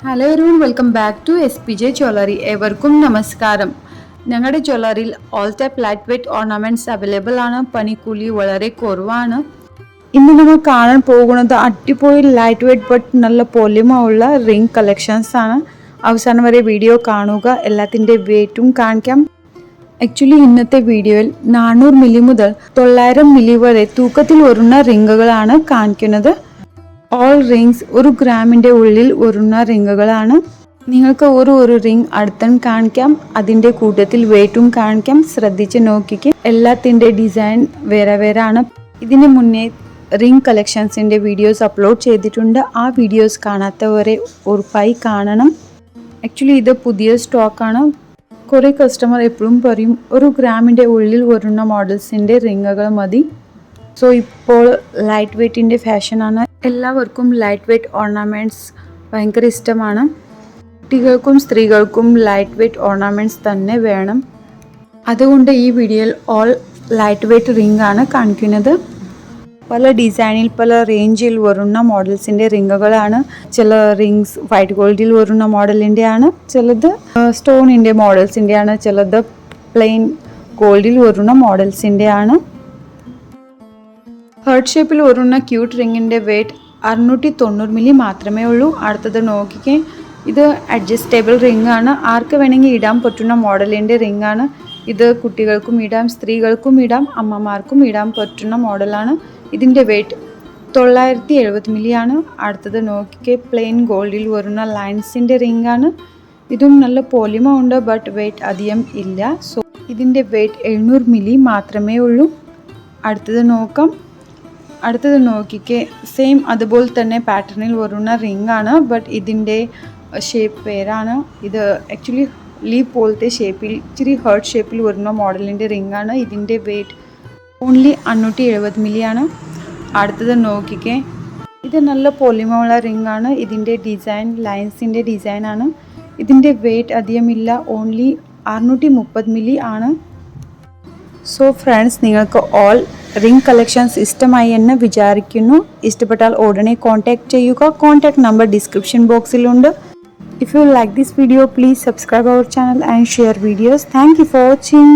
Hello everyone, welcome back to SPJ jewellery. ഏവർക്കും നമസ്കാരം. ഞങ്ങളുടെ ജ്വല്ലറിയിൽ all type light weight ornaments available ആണ്. പണിക്കൂലി വളരെ കുറവാണ്. ഇന്ന് നമ്മൾ കാണാൻ പോകുന്നത് അടിപൊളി ലൈറ്റ് വെയ്റ്റ് ബട്ട് നല്ല പൊലിമയുള്ള റിംഗ് കളക്ഷൻസ് ആണ്. അവസാനം വരെ വീഡിയോ കാണുക, എല്ലാത്തിൻ്റെ വെയ്റ്റും കാണിക്കാം. ആക്ച്വലി ഇന്നത്തെ വീഡിയോയിൽ 400 മില്ലി മുതൽ 900 മില്ലി വരെ തൂക്കത്തിൽ വരുന്ന റിങ്ങുകളാണ് കാണിക്കുന്നത്. ഓൾ റിങ്സ് 1 ഗ്രാമിൻ്റെ ഉള്ളിൽ വരുന്ന റിങ്ങുകളാണ്. നിങ്ങൾക്ക് ഒരു റിങ് അടുത്തൻ കാണിക്കാം, അതിൻ്റെ കൂട്ടത്തിൽ വെയ്റ്റും കാണിക്കാം. ശ്രദ്ധിച്ച് നോക്കിക്ക്, എല്ലാത്തിൻ്റെ ഡിസൈൻ വേറെ വേറെ ആണ്. ഇതിന് മുന്നേ റിംഗ് കളക്ഷൻസിൻ്റെ വീഡിയോസ് അപ്ലോഡ് ചെയ്തിട്ടുണ്ട്. ആ വീഡിയോസ് കാണാത്തവരെ ഉറപ്പായി കാണണം. ആക്ച്വലി ഇത് പുതിയ സ്റ്റോക്കാണ്. കുറേ കസ്റ്റമർ എപ്പോഴും പറയും 1 ഗ്രാമിൻ്റെ ഉള്ളിൽ വരുന്ന മോഡൽസിൻ്റെ റിങ്ങുകൾ മതി. സോ ഇപ്പോൾ ലൈറ്റ് വെയ്റ്റിൻ്റെ ഫാഷനാണ്. എല്ലാവർക്കും ലൈറ്റ് വെയ്റ്റ് ഓർണമെൻറ്റ്സ് ഭയങ്കര ഇഷ്ടമാണ്. കുട്ടികൾക്കും സ്ത്രീകൾക്കും ലൈറ്റ് വെയ്റ്റ് ഓർണമെൻറ്റ്സ് തന്നെ വേണം. അതുകൊണ്ട് ഈ വീഡിയോയിൽ ഓൾ ലൈറ്റ് വെയ്റ്റ് റിംഗ് ആണ് കാണിക്കുന്നത്. പല ഡിസൈനിൽ പല റേഞ്ചിൽ വരുന്ന മോഡൽസിൻ്റെ റിങ്ങുകളാണ്. ചില റിങ്സ് വൈറ്റ് ഗോൾഡിൽ വരുന്ന മോഡലിൻ്റെ ആണ്, ചിലത് സ്റ്റോണിൻ്റെ മോഡൽസിൻ്റെ ആണ്, ചിലത് പ്ലെയിൻ ഗോൾഡിൽ വരുന്ന മോഡൽസിൻ്റെ ആണ്. ഹേർട്ട് ഷേപ്പിൽ വരുന്ന ക്യൂട്ട് റിങ്ങിൻ്റെ വെയ്റ്റ് 690 മില്ലി മാത്രമേ ഉള്ളൂ. അടുത്തത് നോക്കിക്കേ, ഇത് അഡ്ജസ്റ്റബിൾ റിംഗ് ആണ്. ആർക്ക് വേണമെങ്കിൽ ഇടാൻ പറ്റുന്ന മോഡലിൻ്റെ റിംഗ് ആണ്. ഇത് കുട്ടികൾക്കും ഇടാം, സ്ത്രീകൾക്കും ഇടാം, അമ്മമാർക്കും ഇടാൻ പറ്റുന്ന മോഡലാണ്. ഇതിൻ്റെ വെയ്റ്റ് 970 മില്ലി ആണ്. അടുത്തത് നോക്കിക്കേ, പ്ലെയിൻ ഗോൾഡിൽ വരുന്ന ലൈൻസിൻ്റെ റിംഗ് ആണ്. ഇതും നല്ല പോളിമ ഉണ്ട്, ബട്ട് വെയ്റ്റ് അധികം ഇല്ല. സോ ഇതിൻ്റെ വെയ്റ്റ് 700 മില്ലി മാത്രമേ ഉള്ളൂ. അടുത്തത് നോക്കിക്കേ, സെയിം അതുപോലെ തന്നെ പാറ്റേണിൽ വരുന്ന റിംഗ് ആണ്, ബട്ട് ഇതിൻ്റെ ഷേപ്പ് വേറാണ്. ഇത് ആക്ച്വലി ലീവ് പോലത്തെ ഷേപ്പിൽ ഇച്ചിരി ഹേർട്ട് ഷേപ്പിൽ വരുന്ന മോഡലിൻ്റെ റിംഗ് ആണ്. ഇതിൻ്റെ വെയ്റ്റ് ഓൺലി 570 മില്ലി ആണ്. അടുത്തത് നോക്കിക്കേ, ഇത് നല്ല പൊലിമയുള്ള റിംഗ് ആണ്. ഇതിൻ്റെ ഡിസൈൻ ലൈൻസിൻ്റെ ഡിസൈൻ ആണ്. ഇതിൻ്റെ വെയ്റ്റ് അധികമില്ല, ഓൺലി 630 മില്ലി ആണ്. സോ ഫ്രണ്ട്സ്, നിങ്ങൾക്ക് ഓൾ റിംഗ് കളക്ഷൻസ് ഇഷ്ടമായി എന്ന് വിചാരിക്കുന്നു. ഇഷ്ടപ്പെട്ടാൽ ഉടനെ കോൺടാക്ട് ചെയ്യുക. കോൺടാക്ട് നമ്പർ ഡിസ്ക്രിപ്ഷൻ ബോക്സിലുണ്ട്. If you like this video, please subscribe our channel and share videos. Thank you for watching.